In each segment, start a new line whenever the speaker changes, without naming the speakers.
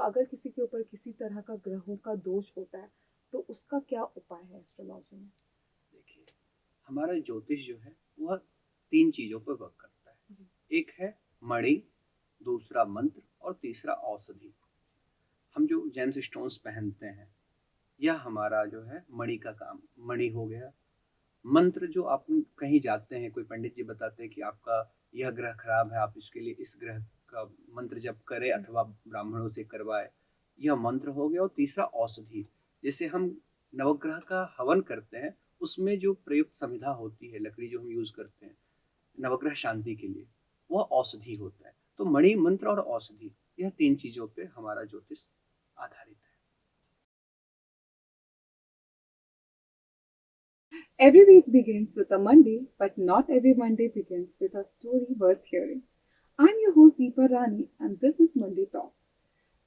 अगर किसी के ऊपर किसी तरह का ग्रहों का दोष होता है तो उसका क्या उपाय है एस्ट्रोलॉजी में?
देखिए, हमारा ज्योतिष जो है वह 3 चीज़ों पर वर्क करता
जी।
है। एक है मणि, दूसरा मंत्र और तीसरा औषधि। हम जो जेम्स स्टोन्स पहनते हैं, यह हमारा जो है मणि का काम, मणि हो गया। मंत्र जो आप कहीं जाते हैं, कोई पंडित जी बताते हैं कि आपका यह ग्रह खराब है, आप इसके लिए इस ग्रह का मंत्र जप करें अथवा ब्राह्मणों से करवाएं, यह मंत्र हो गया। और तीसरा औषधि, जैसे हम नवग्रह का हवन करते हैं, उसमें जो प्रयुक्त संविधा होती है, लकड़ी जो हम यूज करते हैं नवग्रह शांति के लिए, वह औषधि होता है। तो मणि, मंत्र और औषधि, यह 3 चीजों पे हमारा ज्योतिष आधारित है।
Every week begins with a Monday, but not every Monday begins with a story worth hearing. I'm your host Deepa Rani, and this is Monday Talk.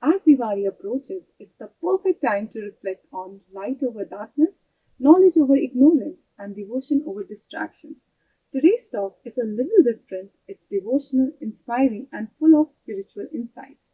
As Diwali approaches, it's the perfect time to reflect on light over darkness, knowledge over ignorance, and devotion over distractions. Today's talk is a little different. It's devotional, inspiring, and full of spiritual insights.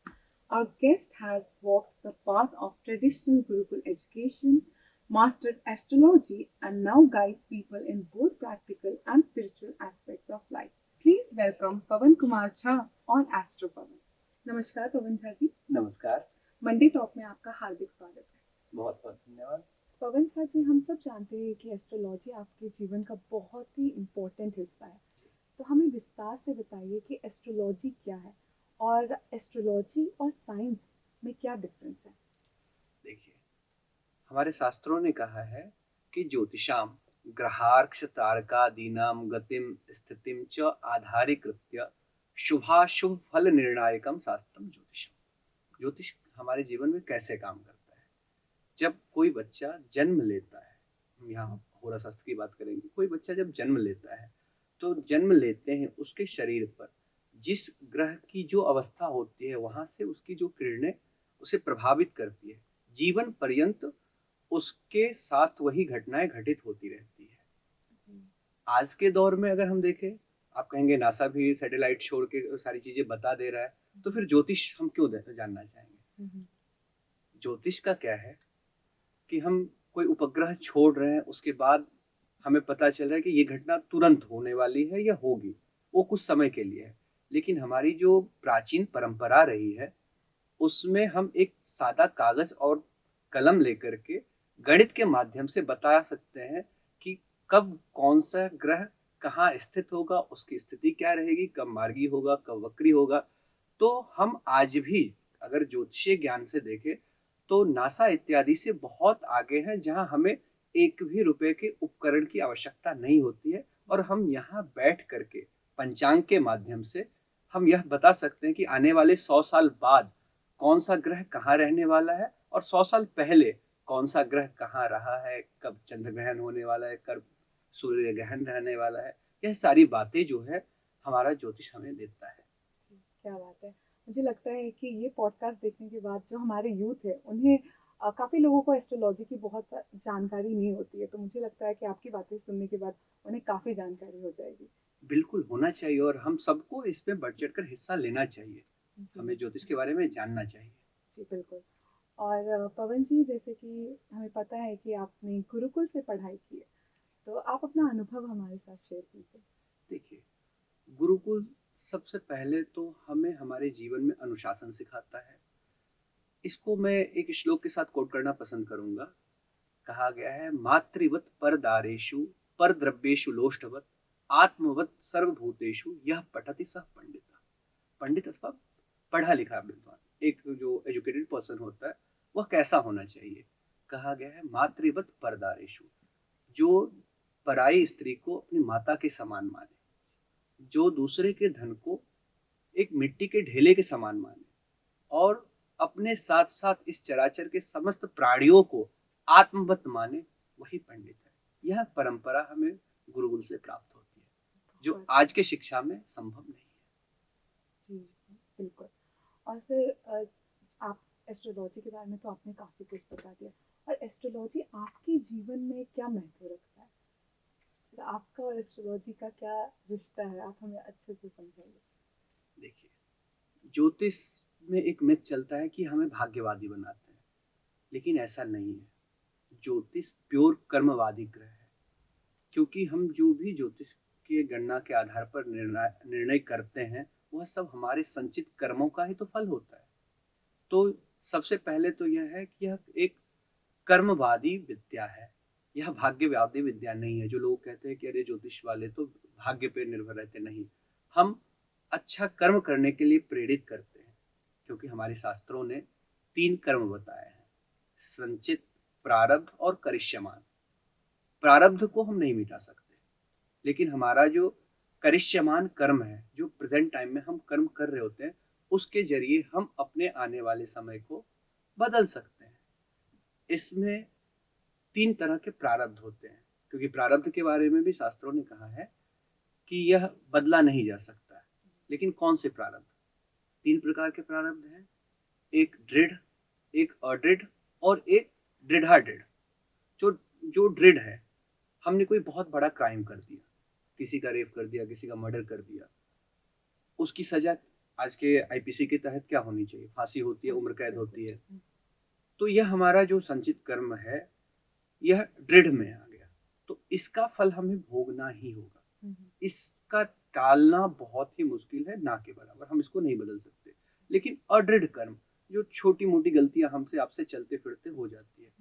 Our guest has walked the path of traditional Gurukul education, mastered astrology, and now guides people in both practical and spiritual aspects of life. Please welcome Pawan Kumar Jha on Astro Pawan. नमस्कार पवन झा जी।
नमस्कार।
Monday talk में आपका हार्दिक स्वागत है।
बहुत बहुत धन्यवाद।
पवन झा जी, हम सब जानते हैं कि एस्ट्रोलॉजी आपके जीवन का बहुत ही इम्पोर्टेंट हिस्सा है, तो हमें विस्तार से बताइए कि एस्ट्रोलॉजी क्या है और एस्ट्रोलॉजी और साइंस में क्या डिफरेंस है?
देखिए, हमारे शास्त्रों ने कहा है कि ज्योतिषाम ग्रहार्क्ष तारकादीनां गतिम स्थितिम च आधारीकृत्य शुभाशुभ फल निर्णायकम शास्त्रम ज्योतिषम। ज्योतिष हमारे जीवन में कैसे काम करता है? जब कोई बच्चा जन्म लेता है, हम यहाँ होरा शास्त्र की बात करेंगे, कोई बच्चा जब जन्म लेता है तो जन्म लेते हैं उसके शरीर पर जिस ग्रह की जो अवस्था होती है, वहां से उसकी जो किरणें उसे प्रभावित करती है, जीवन पर्यंत उसके साथ वही घटनाएं घटित होती रहती है। आज के दौर में अगर हम देखें, आप कहेंगे नासा भी सैटेलाइट छोड़ के सारी चीजें बता दे रहा है, तो फिर ज्योतिष हम क्यों जानना चाहेंगे? ज्योतिष का क्या है कि हम कोई उपग्रह छोड़ रहे हैं, उसके बाद हमें पता चल रहा है कि ये घटना तुरंत होने वाली है या होगी, वो कुछ समय के लिए है। लेकिन हमारी जो प्राचीन परंपरा रही है, उसमें हम एक सादा कागज और कलम लेकर के गणित के माध्यम से बता सकते हैं कि कब कौन सा ग्रह कहाँ स्थित होगा, उसकी स्थिति क्या रहेगी, कब मार्गी होगा, कब वक्री होगा। तो हम आज भी अगर ज्योतिषीय ज्ञान से देखें तो नासा इत्यादि से बहुत आगे हैं, जहां हमें एक भी रुपए के उपकरण की आवश्यकता नहीं होती है, और हम यहाँ बैठ करके पंचांग के माध्यम से हम यह बता सकते हैं कि आने वाले 100 साल बाद कौन सा ग्रह कहाँ रहने वाला है, और 100 साल पहले कौन सा ग्रह कहाँ रहा है, कब चंद्र ग्रहण होने वाला है, कब सूर्य ग्रहण रहने वाला है। यह सारी बातें जो है हमारा ज्योतिष हमें देता है।
क्या बात है। मुझे लगता है कि ये पॉडकास्ट देखने के बाद जो हमारे यूथ है उन्हें काफ़ी लोगों को एस्ट्रोलॉजी की बहुत जानकारी नहीं होती है, तो मुझे लगता है कि आपकी बातें सुनने के बाद उन्हें काफ़ी जानकारी हो जाएगी।
बिल्कुल होना चाहिए, और हम सबको इसमें बढ़ चढ़ कर हिस्सा लेना चाहिए। हमें
जी
ज्योतिष के बारे में जानना चाहिए।
जी बिल्कुल। और पवन जी, जैसे कि हमें पता है कि आपने गुरुकुल से पढ़ाई की है, तो आप अपना अनुभव हमारे साथ शेयर कीजिए।
देखिए, गुरुकुल सबसे पहले तो हमें हमारे जीवन में अनुशासन सिखाता है। इसको मैं एक श्लोक के साथ कोट करना पसंद करूंगा। कहा गया है, मातृवत परदारेषु परद्रव्येषु लोष्टवत आत्मवत सर्वभूतेषु यह पठति सह पंडित। पंडित अथवा पढ़ा लिखा विद्वान, एक जो एजुकेटेड पर्सन होता है, वह कैसा होना चाहिए? कहा गया है, मातृवत परदारेषु, जो पराई स्त्री को अपनी माता के समान माने, जो दूसरे के धन को एक मिट्टी के ढेले के समान माने, और अपने साथ साथ इस चराचर के समस्त प्राणियों को आत्मवत माने, वही पंडित है। यह परंपरा हमें गुरुकुल से प्राप्त होती है, जो आज के शिक्षा में संभव नहीं है।
जी बिल्कुल। और सर, आप एस्ट्रोलॉजी के बारे में तो आपने काफ़ी कुछ बता दिया, और एस्ट्रोलॉजी आपके जीवन में क्या महत्व रखता है? आपका और एस्ट्रोलॉजी का क्या रिश्ता है, आप हमें अच्छे से समझाइए।
देखिए, ज्योतिष में एक मिथ चलता है कि हमें भाग्यवादी बनाते हैं, लेकिन ऐसा नहीं है। ज्योतिष प्योर कर्मवादी ग्रह है, क्योंकि हम जो भी ज्योतिष के गणना के आधार पर निर्णय करते हैं, वह सब हमारे संचित कर्मों का ही तो फल होता है। तो सबसे पहले तो यह है कि यह एक कर्मवादी विद्या है, यह भाग्यवादी विद्या नहीं है। जो लोग कहते हैं कि अरे ज्योतिष वाले तो भाग्य पे निर्भर रहते, नहीं। हम अच्छा कर्म करने के लिए प्रेरित करते हैं, क्योंकि हमारे शास्त्रों ने 3 कर्म बताए हैं, संचित, प्रारब्ध और करिष्यमान। प्रारब्ध को हम नहीं मिटा सकते, लेकिन हमारा जो करिष्यमान कर्म है, जो प्रेजेंट टाइम में हम कर्म कर रहे होते हैं, उसके जरिए हम अपने आने वाले समय को बदल सकते हैं। इसमें 3 तरह के प्रारब्ध होते हैं, क्योंकि प्रारब्ध के बारे में भी शास्त्रों ने कहा है कि यह बदला नहीं जा सकता है। लेकिन कौन से प्रारब्ध? 3 प्रकार के प्रारब्ध हैं, एक दृढ़, एक अदृढ़ और एक दृढ़ादृढ़। जो जो दृढ़ है, हमने कोई बहुत बड़ा क्राइम कर दिया, किसी का रेप कर दिया, किसी का मर्डर कर दिया, उसकी सजा आज के आईपीसी के तहत क्या होनी चाहिए? फांसी होती है, उम्र कैद होती है। तो यह हमारा जो संचित कर्म है, यह दृढ़ में आ गया, तो इसका फल हमें भोगना ही होगा। इसका टालना बहुत ही मुश्किल है, ना के बराबर। हम इसको नहीं बदल सकते। लेकिन अदृढ़ कर्म, जो छोटी मोटी गलतियां हमसे आपसे चलते फिरते हो जाती है,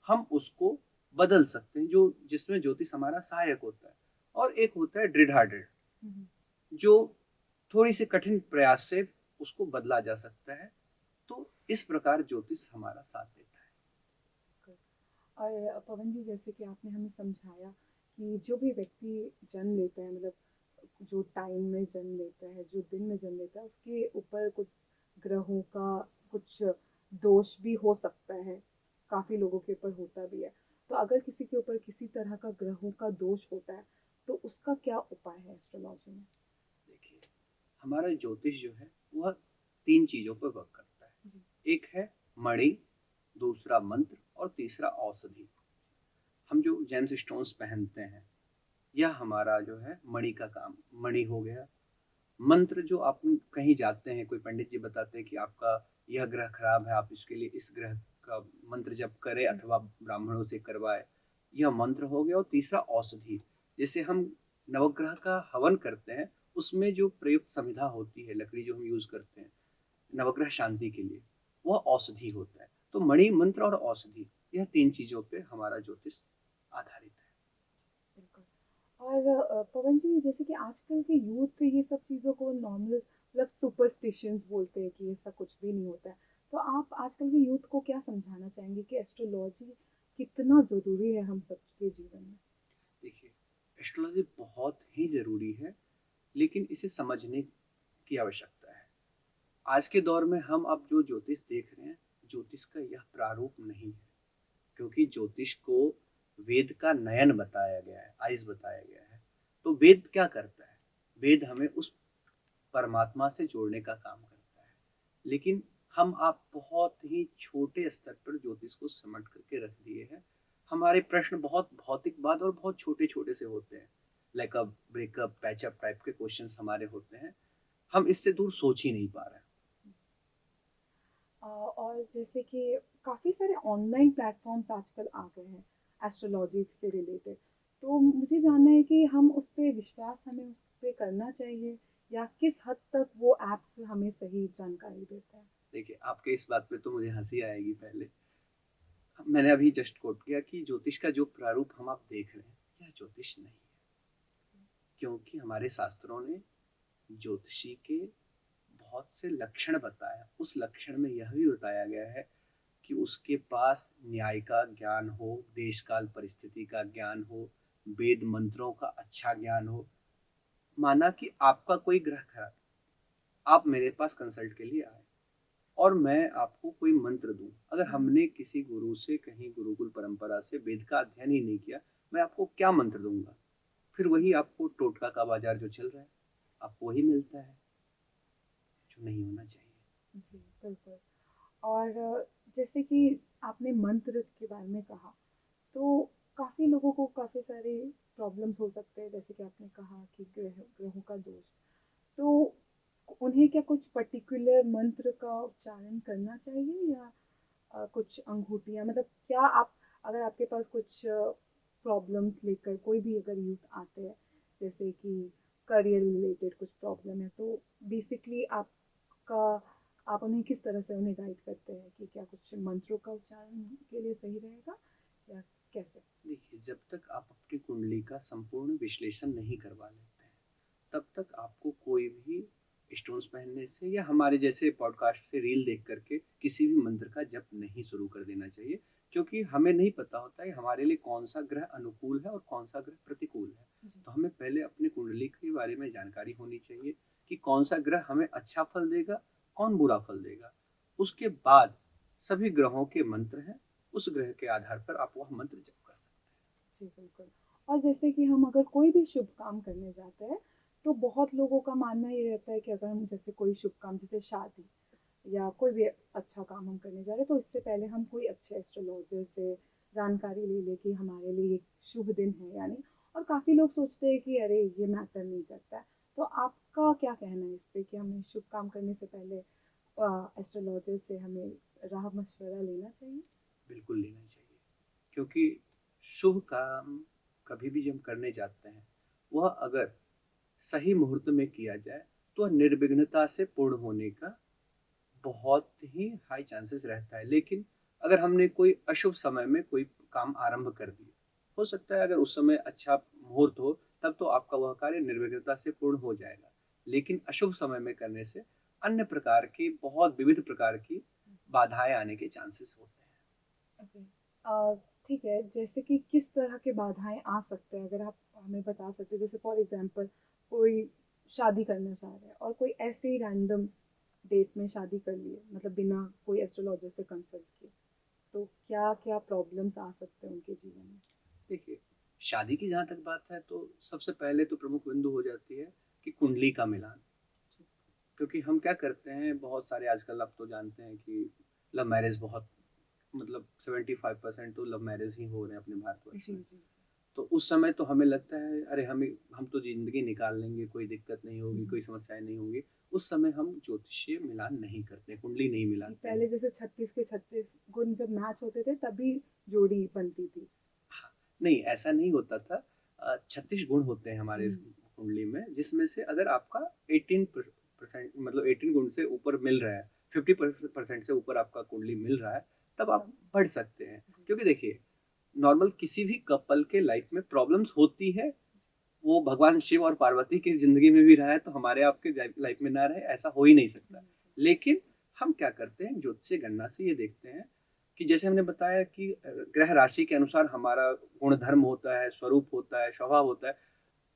हम उसको बदल सकते हैं, जो जिसमें ज्योतिष हमारा सहायक होता है। और एक होता है दृढ़ादृढ़, जो थोड़ी सी कठिन प्रयास से उसको बदला जा सकता है। तो इस प्रकार ज्योतिष हमारा साथ देता है।
और पवन जी, जैसे कि आपने हमें समझाया कि जो भी व्यक्ति जन्म लेता है, मतलब जो टाइम में जन्म लेता है, जो दिन में जन्म लेता है, उसके ऊपर कुछ ग्रहों का कुछ दोष भी हो सकता है, काफ़ी लोगों के ऊपर होता भी है। तो अगर किसी के ऊपर किसी तरह का ग्रहों का दोष होता है, तो उसका क्या उपाय है एस्ट्रोलॉजी में?
देखिए, हमारा ज्योतिष जो है वह 3 चीजों पर वर्क करता है। एक है मणि, दूसरा मंत्र और तीसरा औषधि। हम जो जेम्स स्टोन्स पहनते हैं, यह हमारा जो है मणि का काम, मणि हो गया। मंत्र, जो आप कहीं जाते हैं, कोई पंडित जी बताते हैं कि आपका यह ग्रह खराब है, आप इसके लिए इस ग्रह का मंत्र जप करें अथवा ब्राह्मणों से करवाए, यह मंत्र हो गया। और तीसरा औषधि, जैसे हम नवग्रह का हवन करते हैं, उसमें जो प्रयुक्त संविधा होती है, लकड़ी जो हम यूज करते हैं नवग्रह शांति के लिए, वह औषधि होता है। तो मणि, मंत्र और औषधि, यह 3 चीजों पे हमारा ज्योतिष आधारित है।
बिल्कुल। और पवन जी, जैसे कि आजकल के यूथ ये सब चीज़ों को नॉर्मल, मतलब सुपरस्टिशंस बोलते हैं कि ऐसा कुछ भी नहीं होता है। तो आप आजकल के यूथ को क्या समझाना चाहेंगे कि एस्ट्रोलॉजी कितना ज़रूरी है हम सबके जीवन में?
देखिए, एस्ट्रोलॉजी बहुत ही जरूरी है, लेकिन इसे समझने की आवश्यकता है। आज के दौर में हम अब जो ज्योतिष देख रहे हैं, ज्योतिष का यह प्रारूप नहीं है, क्योंकि ज्योतिष को वेद का नयन बताया गया है, आइज बताया गया है। तो वेद क्या करता है? वेद हमें उस परमात्मा से जोड़ने का काम करता है, लेकिन हम आप बहुत ही छोटे स्तर पर ज्योतिष को समझ करके रख दिए हैं। हमारे प्रश्न बहुत भौतिकवाद और बहुत छोटे छोटे से होते हैं, like a breakup, patchup type के क्वेश्चंस हमारे होते हैं। हम इससे दूर सोच ही नहीं पा रहे हैं।
और जैसे कि काफ़ी सारे ऑनलाइन प्लेटफॉर्म्स आजकल आ गए हैं एस्ट्रोलॉजी से रिलेटेड। तो मुझे जानना है कि हम उस पर विश्वास हमें उस पर करना चाहिए, या किस हद तक वो ऐप्स हमें सही जानकारी देता है?
देखिए, आपके इस बात पे तो मुझे हंसी आएगी। पहले मैंने अभी जस्ट कोट किया कि ज्योतिष का जो प्रारूप हम आप देख रहे हैं, यह ज्योतिष नहीं है, क्योंकि हमारे शास्त्रों ने ज्योतिषी के बहुत से लक्षण बताया। उस लक्षण में यह भी बताया गया है कि उसके पास न्याय का ज्ञान हो, देश काल परिस्थिति का ज्ञान हो, वेद मंत्रों का अच्छा ज्ञान हो। माना कि आपका कोई ग्रह खराब, आप मेरे पास कंसल्ट के लिए आए और मैं आपको कोई मंत्र दूं, अगर हमने किसी गुरु से, कहीं गुरुकुल परंपरा से वेद का अध्ययन ही नहीं किया, मैं आपको क्या मंत्र दूंगा? फिर वही आपको टोटका का बाजार जो चल रहा है, आपको वही मिलता है, जो नहीं होना चाहिए।
जी, बिल्कुल। और जैसे कि आपने मंत्र के बारे में कहा, तो काफ़ी लोगों को काफ़ी सारे प्रॉब्लम्स हो सकते हैं, जैसे कि आपने कहा कि ग्रहों का दोष। तो उन्हें क्या कुछ पर्टिकुलर मंत्र का उच्चारण करना चाहिए या कुछ अंगूठियाँ, मतलब क्या आप, अगर आपके पास कुछ प्रॉब्लम्स लेकर कोई भी अगर यूथ आते हैं, जैसे कि करियर रिलेटेड कुछ प्रॉब्लम है, तो बेसिकली आपका, आप उन्हें किस तरह से उन्हें गाइड करते हैं कि क्या कुछ मंत्रों का उच्चारण के लिए सही रहेगा या कैसे?
देखिए, जब तक आप अपनी कुंडली का संपूर्ण विश्लेषण नहीं करवा लेते हैं, तब तक आपको कोई भी स्टोन्स पहनने से या हमारे जैसे पॉडकास्ट से रील देख करके किसी भी मंत्र का जप नहीं शुरू कर देना चाहिए, क्योंकि हमें नहीं पता होता है हमारे लिए कौन सा ग्रह अनुकूल है और कौन सा ग्रह प्रतिकूल है।
जी।
तो हमें पहले अपनी कुंडली के बारे में जानकारी होनी चाहिए कि कौन सा ग्रह हमें अच्छा फल देगा, कौन बुरा फल देगा। उसके बाद सभी ग्रहों के मंत्र हैं, उस ग्रह के आधार पर आप वह मंत्र जप कर सकते हैं।
जी बिल्कुल। और जैसे कि हम अगर कोई भी शुभ काम करने जाते हैं, तो बहुत लोगों का मानना ये रहता है कि अगर हम जैसे कोई शुभ काम, जैसे शादी या कोई भी अच्छा काम हम करने जा रहे हैं, तो इससे पहले हम कोई अच्छे एस्ट्रोलॉजर से जानकारी ले लें कि हमारे लिए ये शुभ दिन है या नहीं। और काफ़ी लोग सोचते हैं कि अरे ये मैटर नहीं करता है। तो आपका क्या कहना है इस पे कि हमें शुभ काम करने से पहले एस्ट्रोलॉजर से हमें राह मशवरा लेना चाहिए?
बिल्कुल लेना चाहिए, क्योंकि शुभ काम कभी भी जब करने जाते हैं, वह अगर सही मुहूर्त में किया जाए तो निर्विघ्नता से पूर्ण होने का बहुत ही हाई चांसेस रहता है। लेकिन अगर हमने कोई अशुभ समय में कोई काम आरंभ कर दिया, हो सकता है अगर उस समय अच्छा मुहूर्त हो, तब तो आपका वह कार्य निर्विघ्नता से पूर्ण हो जाएगा। लेकिन अशुभ समय में करने से अन्य प्रकार की, बहुत विविध प्रकार की बाधाएं आने के चांसेस होते हैं।
ओके। अ, ठीक है, जैसे कि किस तरह के बाधाएँ आ सकते हैं, अगर आप हमें बता सकते हैं? जैसे फॉर एग्ज़ाम्पल कोई शादी करना चाह रहा है और कोई ऐसे ही रैंडम डेट में शादी कर ली है, मतलब बिना कोई एस्ट्रोलॉजर से कंसल्ट किए, तो क्या-क्या प्रॉब्लम्स आ सकते हैं उनके जीवन में?
देखिए, शादी की जहाँ तक बात है तो सबसे पहले तो प्रमुख बिंदु हो जाती है कि कुंडली का मिलान। क्योंकि हम क्या करते हैं, बहुत सारे आजकल आप तो जानते हैं कि लव मैरिज बहुत, मतलब 75% तो लव मैरिज ही हो रहे हैं अपने भारतवर्ष
जी,
में।
जी।
तो उस समय तो हमें लगता है अरे हम तो ज़िंदगी निकाल लेंगे, कोई दिक्कत नहीं होगी,
हुँ।
कोई समस्याएँ नहीं होंगी। उस समय हम ज्योतिषीय मिलान नहीं करते, कुंडली नहीं
जी,
मिलाते
पहले
हैं।
जैसे 36 के 36 गुण जब मैच होते थे तभी जोड़ी बनती थी।
हाँ, नहीं ऐसा नहीं होता था। 36 गुण होते हैं हमारे
हुँ।
कुंडली में, जिसमें से अगर आपका 18% मतलब 18 गुण से ऊपर मिल रहा है, 50% से ऊपर आपका कुंडली मिल रहा है, तब आप
तब
बढ़ सकते हैं।
जी।
क्योंकि देखिए, नॉर्मल किसी भी कपल के लाइफ में प्रॉब्लम्स होती है, वो भगवान शिव और पार्वती की ज़िंदगी में भी रहा है, तो हमारे आपके लाइफ में ना रहे, ऐसा हो ही नहीं
जी,
सकता।
बिल्कुल।
लेकिन हम क्या करते हैं, ज्योतिषीय गणना से ये देखते हैं कि जैसे हमने बताया कि ग्रह राशि के अनुसार हमारा गुण-धर्म होता है, स्वरूप होता है, स्वभाव होता है।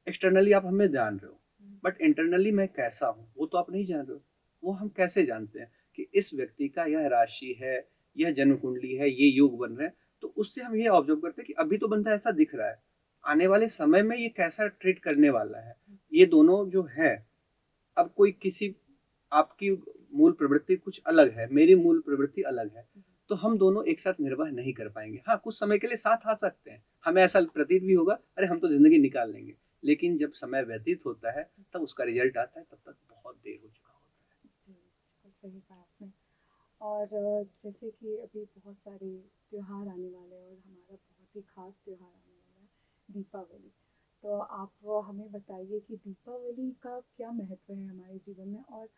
एक्सटर्नली आप हमें जान रहे हो,
हुँ।
बट इंटरनली मैं कैसा हूँ, वो तो आप नहीं जान रहे हो। वो हम कैसे जानते हैं कि इस व्यक्ति का यह राशि है, यह जन्म कुंडली है, ये योग बन रहे हैं, तो उससे हम ये ऑब्जर्व करते हैं कि अभी तो बंदा ऐसा दिख रहा है, आने वाले समय में ये कैसा ट्रीट करने वाला है। ये दोनों जो है, अब कोई किसी, आपकी मूल प्रवृत्ति कुछ अलग है, मेरी मूल प्रवृत्ति अलग है, तो हम दोनों एक साथ निर्वाह नहीं कर पाएंगे। हाँ, कुछ समय के लिए साथ आ सकते हैं, हमें ऐसा प्रतीत भी होगा अरे हम तो जिंदगी निकाल लेंगे, लेकिन जब समय व्यतीत होता है तब उसका रिजल्ट आता है, तब तक बहुत देर हो चुका होता है।
जी, बिल्कुल सही कहा आपने। और जैसे कि अभी बहुत सारे त्योहार आने वाले हैं और हमारा बहुत ही खास त्योहार आने वाला है, दीपावली। तो आप हमें बताइए कि दीपावली का क्या महत्व है हमारे जीवन में और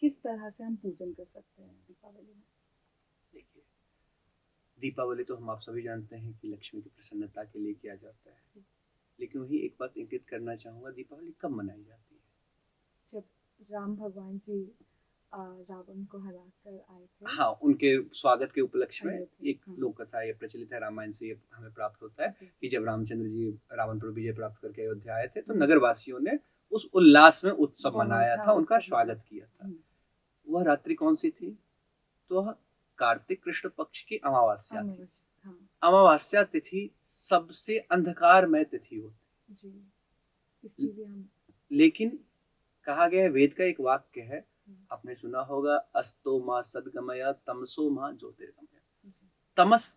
किस तरह से हम पूजन कर सकते हैं दीपावली में?
देखिए, दीपावली तो हम आप सभी जानते हैं कि लक्ष्मी की प्रसन्नता के लिए किया जाता है,
जी।
लेकिन वही एक बात इंगित करना चाहूंगा, दीपावली कब मनाई जाती है?
जब राम भगवान जी रावण को हरा कर आए थे
हाँ, उनके स्वागत के उपलक्ष्य में
अयोध्या।
एक
हाँ।
लोक कथा ये प्रचलित है, रामायण से ये हमें प्राप्त होता है
जी,
कि
जी।
जब रामचंद्र जी रावण पर विजय प्राप्त करके अयोध्या आए थे, तो
हम्म।
नगर वासियों ने उस उल्लास में उत्सव
बहुत,
मनाया
हाँ,
था, उनका
उत्सव मनाया।
स्वागत किया था।
हम्म।
वह रात्रि कौन सी थी? तो वह कार्तिक कृष्ण पक्ष की अमावस्या थी।
अमावस्या। हाँ।
अमावस्या तिथि सबसे अंधकारमय तिथि होती
जी,
है।
इसीलिए हम।
लेकिन कहा गया है, वेद का एक वाक्य है,
हम्म।
आपने सुना होगा, अस्तो माँ सदगमय तमसो माँ ज्योतिर्गमय।
जी।
तमस,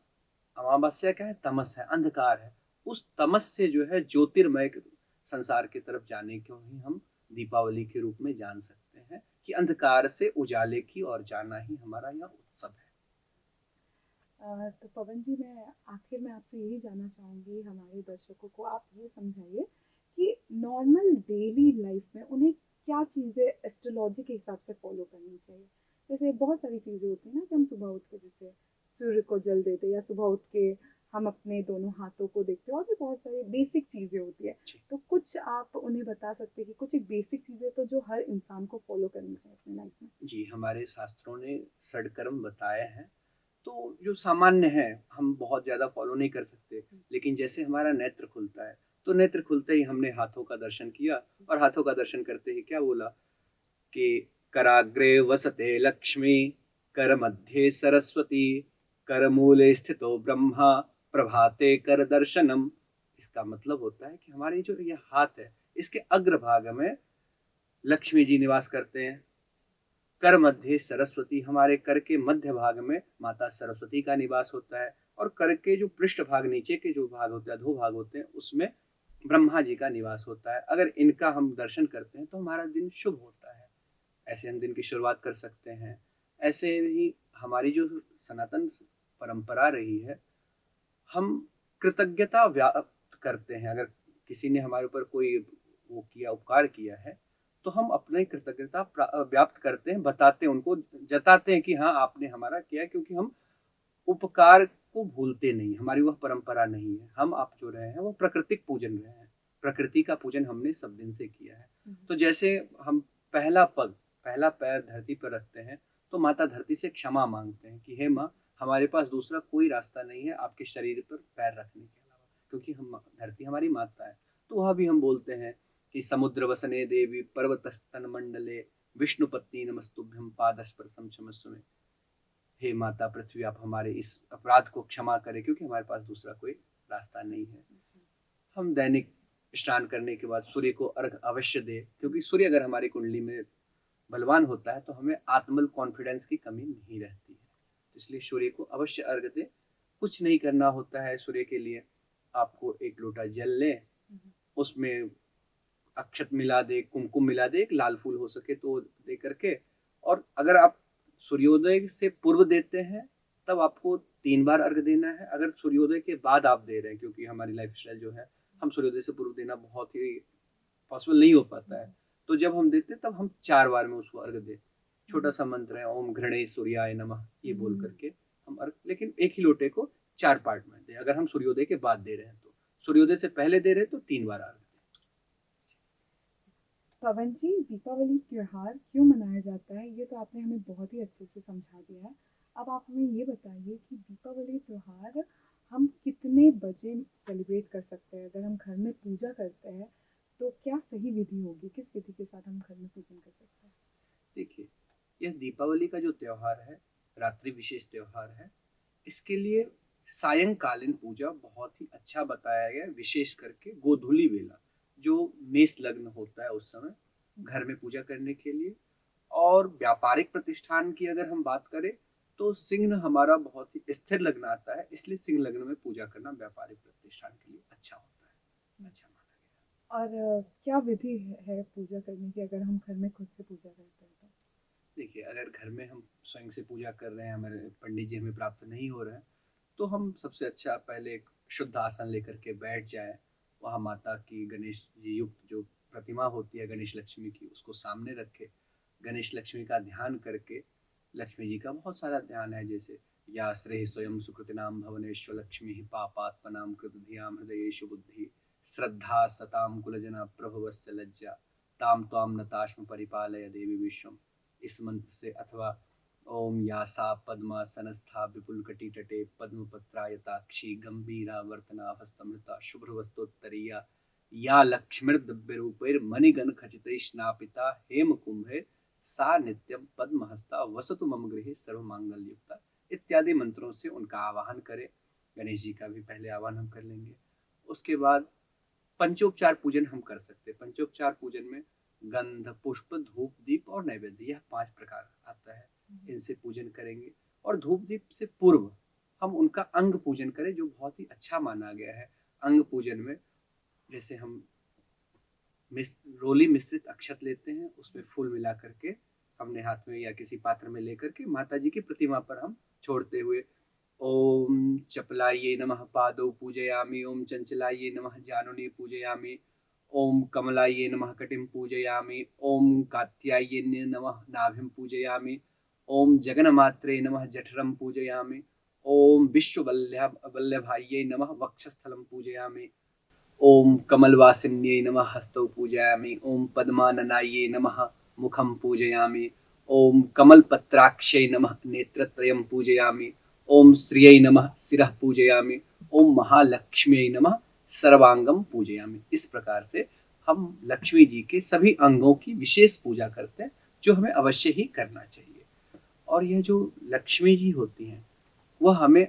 अमावस्या क्या है? तमस है, अंधकार है। उस तमस से जो है ज्योतिर्मय संसार की तरफ जाने को ही हम दीपावली के रूप में जान सकते हैं कि अंधकार से उजाले की ओर जाना ही हमारा यह उत्सव है।
तो पवन जी, मैं आखिर में आपसे यही जानना चाहूँगी, हमारे दर्शकों को आप ये समझाइए कि नॉर्मल डेली लाइफ में उन्हें क्या चीज़ें एस्ट्रोलॉजी के हिसाब से फॉलो करनी चाहिए। जैसे बहुत सारी चीज़ें होती हैं ना कि हम सुबह उठ के जैसे सूर्य को जल देते हैं, या सुबह उठ के हम अपने दोनों हाथों को देखते हैं, और भी बहुत सारी बेसिक चीज़ें होती है।
जी
तो कुछ आप उन्हें बता सकते हैं कि कुछ एक बेसिक चीज़ें तो जो हर इंसान को फॉलो करनी चाहिए अपनी लाइफ में।
जी, हमारे शास्त्रों ने षडकर्म बताए हैं, तो जो सामान्य है हम बहुत ज़्यादा फॉलो नहीं कर सकते, लेकिन जैसे हमारा नेत्र खुलता है, तो नेत्र खुलते ही हमने हाथों का दर्शन किया, और हाथों का दर्शन करते ही क्या बोला कि कराग्रे वसते लक्ष्मी, कर मध्य सरस्वती, कर मूले स्थितो ब्रह्मा, प्रभाते कर दर्शनम। इसका मतलब होता है कि हमारे जो ये हाथ है, इसके अग्रभाग में लक्ष्मी जी निवास करते हैं। कर मध्य सरस्वती, हमारे कर के मध्य भाग में माता सरस्वती का निवास होता है, और कर के जो पृष्ठ भाग, नीचे के जो भाग होता है, दो भाग होते हैं, उसमें ब्रह्मा जी का निवास होता है। अगर इनका हम दर्शन करते हैं तो हमारा दिन शुभ होता है, ऐसे हम दिन की शुरुआत कर सकते हैं। ऐसे ही हमारी जो सनातन परंपरा रही है, हम कृतज्ञता व्याप्त करते हैं। अगर किसी ने हमारे ऊपर कोई वो किया, उपकार किया है, तो हम अपने कृतज्ञता व्याप्त करते हैं, बताते हैं, उनको जताते हैं कि हाँ आपने हमारा किया, क्योंकि हम उपकार को भूलते नहीं, हमारी वह परंपरा नहीं है। हम आप जो रहे हैं वो प्राकृतिक पूजन रहे हैं, प्रकृति का पूजन हमने सब दिन से किया है। तो जैसे हम पहला पैर धरती पर रखते हैं, तो माता धरती से क्षमा मांगते हैं कि हे माँ, हमारे पास दूसरा कोई रास्ता नहीं है आपके शरीर पर पैर रखने के अलावा, क्योंकि हम धरती हमारी माता है। तो वह भी हम बोलते हैं कि समुद्र वसने देवी पर्वतस्तन मंडले, विष्णु पत्नी नमस्तुभ्यम पादस्पर्शम क्षमस्व में। हे माता पृथ्वी, आप हमारे इस अपराध को क्षमा करें, क्योंकि हमारे पास दूसरा कोई रास्ता नहीं है। हम दैनिक स्नान करने के बाद सूर्य को अर्घ अवश्य दें, क्योंकि सूर्य अगर हमारी कुंडली में बलवान होता है तो हमें आत्मल कॉन्फिडेंस की कमी नहीं रहती है। इसलिए सूर्य को अवश्य अर्घ दें। कुछ नहीं करना होता है सूर्य के लिए, आपको एक लोटा जल लें, उसमें अक्षत मिला दे, कुमकुम मिला दे, एक लाल फूल हो सके तो दे करके। और अगर आप सूर्योदय से पूर्व देते हैं तब आपको 3 बार अर्घ देना है। अगर सूर्योदय के बाद आप दे रहे हैं, क्योंकि हमारी लाइफ स्टाइल जो है, हम सूर्योदय से पूर्व देना बहुत ही पॉसिबल नहीं हो पाता है, तो जब हम देते हैं तब हम 4 बार में उसको अर्घ दें। छोटा सा मंत्र है, ओम घृणे सूर्याय नमः, ये बोल करके हम अर्घ, लेकिन एक ही लोटे को 4 पार्ट में दें। अगर हम सूर्योदय के बाद दे रहे हैं, तो सूर्योदय से पहले दे रहे हैं तो 3 बार अर्घ।
पवन जी, दीपावली त्योहार क्यों मनाया जाता है, ये तो आपने हमें बहुत ही अच्छे से समझा दिया है। अब आप हमें ये बताइए कि दीपावली त्योहार हम कितने बजे सेलिब्रेट कर सकते हैं। अगर हम घर में पूजा करते हैं तो क्या सही विधि होगी, किस विधि के साथ हम घर में पूजन कर सकते हैं।
देखिए, यह दीपावली का जो त्योहार है, रात्रि विशेष त्योहार है, इसके लिए सायंकालीन पूजा बहुत ही अच्छा बताया गया है। विशेष करके गोधूली वेला, जो मेष लग्न होता है, उस समय घर में पूजा करने के लिए। और व्यापारिक प्रतिष्ठान की अगर हम बात करें, तो सिंह हमारा बहुत ही स्थिर लग्न आता है, इसलिए सिंह लग्न में पूजा करना व्यापारिक प्रतिष्ठान के लिए अच्छा होता है, अच्छा माना गया।
और क्या विधि है पूजा करने की, अगर हम घर में खुद से पूजा करते हैं तो।
देखिए, अगर घर में हम स्वयं से पूजा कर रहे हैं, हमारे पंडित जी हमें प्राप्त नहीं हो रहे हैं, तो हम सबसे अच्छा पहले एक शुद्ध आसन लेकर के बैठ जाए। वहाँ माता की गणेश जी युक्त जो प्रतिमा होती है गणेश लक्ष्मी की, उसको सामने रखे, गणेश लक्ष्मी का ध्यान करके, लक्ष्मी जी का बहुत सारा ध्यान है, जैसे या श्रेय स्वयं सुकृतिनाम भवनेश्वर लक्ष्मी पापात्मनाम कृत धियाम हृदयेषु बुद्धि, श्रद्धा सताम कुलजना प्रभवस्य लज्जा, ताम त्वाम नताश्म परिपालय देवी विश्वम। इस मंत्र से, अथवा ओम या सा पद्मासनस्था विपुलकटी तटे पद्मपत्रायताक्षी गंभीरा वर्तना हस्तमृता शुभ्रवस्तोत्तरीया, या लक्ष्मीर्दिव्यरूपैर्मणिगण खचितैः हेम कुंभे, सा नित्यम पद्महस्ता वसतु मम गृहे सर्वमांगल्युक्ता। इत्यादि मंत्रों से उनका आवाहन करें। गणेश जी का भी पहले आवाहन हम कर लेंगे। उसके बाद पंचोपचार पूजन हम कर सकते हैं। पंचोपचार पूजन में गंध, पुष्प, धूप, दीप और नैवेद्य, यह 5 प्रकार आता है, इनसे पूजन करेंगे। और धूप दीप से पूर्व हम उनका अंग पूजन करें, जो बहुत ही अच्छा माना गया है। अंग पूजन में जैसे हम रोली मिश्रित अक्षत लेते हैं, उसमें फूल मिला करके अपने हाथ में या किसी पात्र में लेकर के माता जी की प्रतिमा पर हम छोड़ते हुए ओम चपलाये नमः पादौ पूजयामि, ओम चंचलाये नमः जानुने पूजयामि, ओम कमलाये नमः कटिं पूजयामि, ओम कात्यायने नमः नाभिं पूजयामि, ओम जगन्मात्रे नमः जठरं पूजयामि, ओम विश्ववल्लभायै नमः वक्षस्थलं पूजयामि, ओम कमलवासिन्यै नमः हस्तौ पूजयामि, ओम पद्माननायै नमः मुखं पूजयामि, ओम कमलपत्राक्षै नमः नेत्रत्रयं पूजयामि, ओम श्रियै नमः शिरः पूजयामि, ओम महालक्ष्म्यै नमः सर्वांगम पूजयामि। इस प्रकार से हम लक्ष्मी जी के सभी अंगों की विशेष पूजा करते हैं, जो हमें अवश्य ही करना चाहिए। और यह जो लक्ष्मी जी होती हैं वह हमें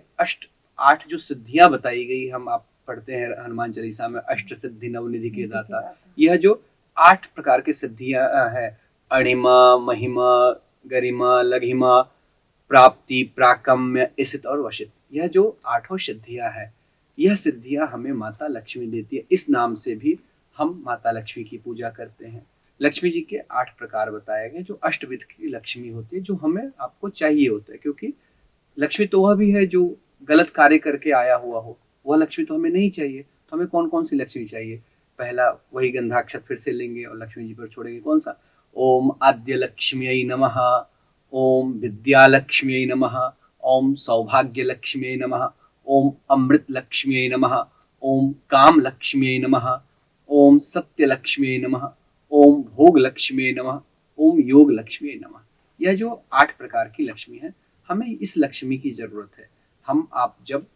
आठ जो सिद्धियां बताई गई, हम आप पढ़ते हैं हनुमान चालीसा में, अष्ट सिद्धि नवनिधि के दाता। यह जो 8 प्रकार की सिद्धियां हैं, अणिमा, महिमा, गरिमा, लघिमा, प्राप्ति, प्राकम्य, इसित और वशित, यह जो 8 सिद्धियां हैं, यह सिद्धियां हमें माता लक्ष्मी देती है। इस नाम से भी हम माता लक्ष्मी की पूजा करते हैं। लक्ष्मी जी के 8 प्रकार बताए गए, जो अष्टविध की लक्ष्मी होती है, जो हमें आपको चाहिए होता है। क्योंकि लक्ष्मी तो वह भी है जो गलत कार्य करके आया हुआ हो, वह लक्ष्मी तो हमें नहीं चाहिए। तो हमें कौन कौन सी लक्ष्मी चाहिए? पहला वही गंधाक्षत फिर से लेंगे और लक्ष्मी जी पर छोड़ेंगे। कौन सा? ओम आद्य लक्ष्म्यै नमः, ओम विद्यालक्ष्म्यै नमः, ओम सौभाग्य लक्ष्म्यै नमः, ओम अमृत लक्ष्म्यै नमः, ओम काम लक्ष्म्यै नमः, ओम सत्य लक्ष्म्यै नमः, ओम भोग लक्ष्म्यै नमः, ओम योग लक्ष्म्यै नमः। यह जो 8 प्रकार की लक्ष्मी है, हमें इस लक्ष्मी की जरूरत है। हम आप जब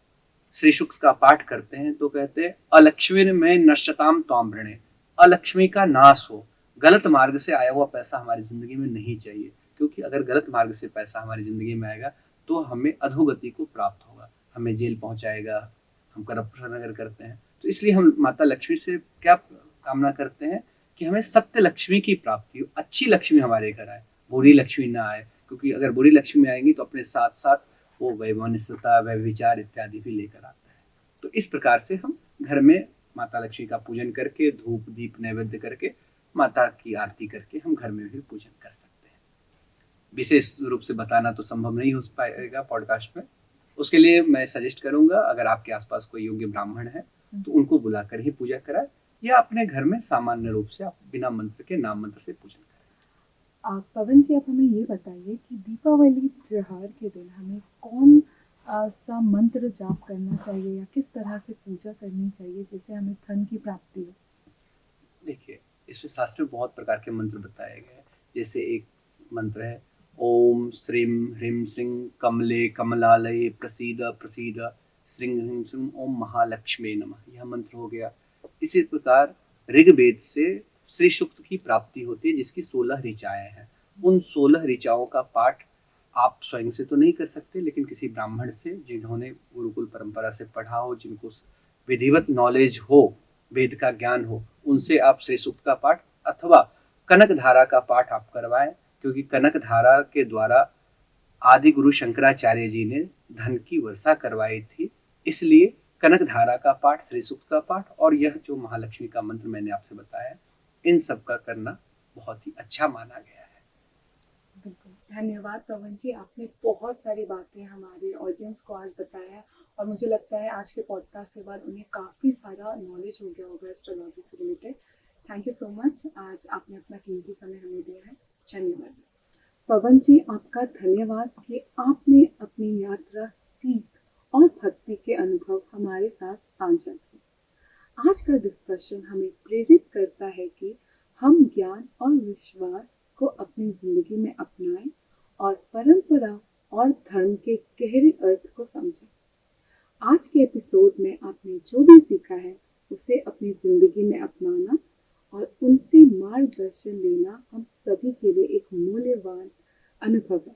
श्री सूक्त का पाठ करते हैं तो कहते हैं अलक्ष्मी में नश्यताम त्वाम्रणे, अलक्ष्मी का नाश हो। गलत मार्ग से आया हुआ पैसा हमारी जिंदगी में नहीं चाहिए, क्योंकि अगर गलत मार्ग से पैसा हमारी जिंदगी में आएगा तो हमें अधोगति को प्राप्त होगा, हमें जेल पहुंचाएगा, हम करप्शन अगर करते हैं। तो इसलिए हम माता लक्ष्मी से क्या कामना करते हैं कि हमें सत्य लक्ष्मी की प्राप्ति हो, अच्छी लक्ष्मी हमारे घर आए, बुरी लक्ष्मी ना आए। क्योंकि अगर बुरी लक्ष्मी आएंगी तो अपने साथ साथ वो वैमनस्यता, व्यभिचार इत्यादि भी लेकर आता है। तो इस प्रकार से हम घर में माता लक्ष्मी का पूजन करके, धूप दीप नैवेद्य करके, माता की आरती करके हम घर में भी पूजन कर सकते हैं। विशेष रूप से बताना तो संभव नहीं हो पाएगा पॉडकास्ट में। उसके लिए मैं सजेस्ट करूंगा, अगर आपके आसपास कोई योग्य ब्राह्मण है तो उनको बुलाकर ही पूजा कराए, या अपने घर में सामान्य रूप से आप बिना मंत्र के, नाम मंत्र से पूजन करें।
पवन जी, आप हमें ये बताइए कि दीपावली त्योहार के दिन हमें कौन सा मंत्र जाप करना चाहिए या किस तरह से पूजा करनी चाहिए जिससे हमें धन की प्राप्ति हो?
देखिए, इसमें शास्त्र में बहुत प्रकार के मंत्र बताए गए हैं। जैसे एक मंत्र है ओम श्रीं ह्रीं श्रीं कमले कमलालये प्रसीद प्रसीद श्रीं ह्रीं श्रीं ओम महालक्ष्मी नमः, यह मंत्र हो गया। इसी प्रकार ऋग्वेद से श्री सूक्त की प्राप्ति होती है, जिसकी 16 ऋचाएं हैं। उन 16 ऋचाओं का पाठ आप स्वयं से तो नहीं कर सकते, लेकिन किसी ब्राह्मण से, जिन्होंने गुरुकुल परंपरा से पढ़ा हो, जिनको विधिवत नॉलेज हो, वेद का ज्ञान हो, उनसे आप श्री सूक्त का पाठ अथवा कनक धारा का पाठ आप करवाएं। क्योंकि कनक धारा के द्वारा आदि गुरु शंकराचार्य जी ने धन की वर्षा करवाई थी। इसलिए कनक धारा का पाठ, श्री सूक्त का पाठ और यह जो महालक्ष्मी का मंत्र मैंने आपसे बताया, इन सब का करना बहुत ही अच्छा माना गया है।
बिल्कुल, धन्यवाद पवन जी, आपने बहुत सारी बातें हमारे ऑडियंस को आज बताया और मुझे लगता है आज के पॉडकास्ट के बाद उन्हें काफ़ी सारा नॉलेज हो गया होगा एस्ट्रोलॉजी से related. Thank you so much, आज आपने अपना कीमती समय हमें दिया है। धन्यवाद पवन जी, आपका धन्यवाद कि आपने अपनी यात्रा, सीख और भक्ति के अनुभव हमारे साथ साझा किए। आज का डिस्कशन हमें प्रेरित करता है कि हम ज्ञान और विश्वास को अपनी जिंदगी में अपनाएं और परंपरा और धर्म के गहरे अर्थ को समझें। आज के एपिसोड में आपने जो भी सीखा है उसे अपनी जिंदगी में अपनाना और उनसे मार्गदर्शन लेना हम सभी के लिए एक मूल्यवान अनुभव है।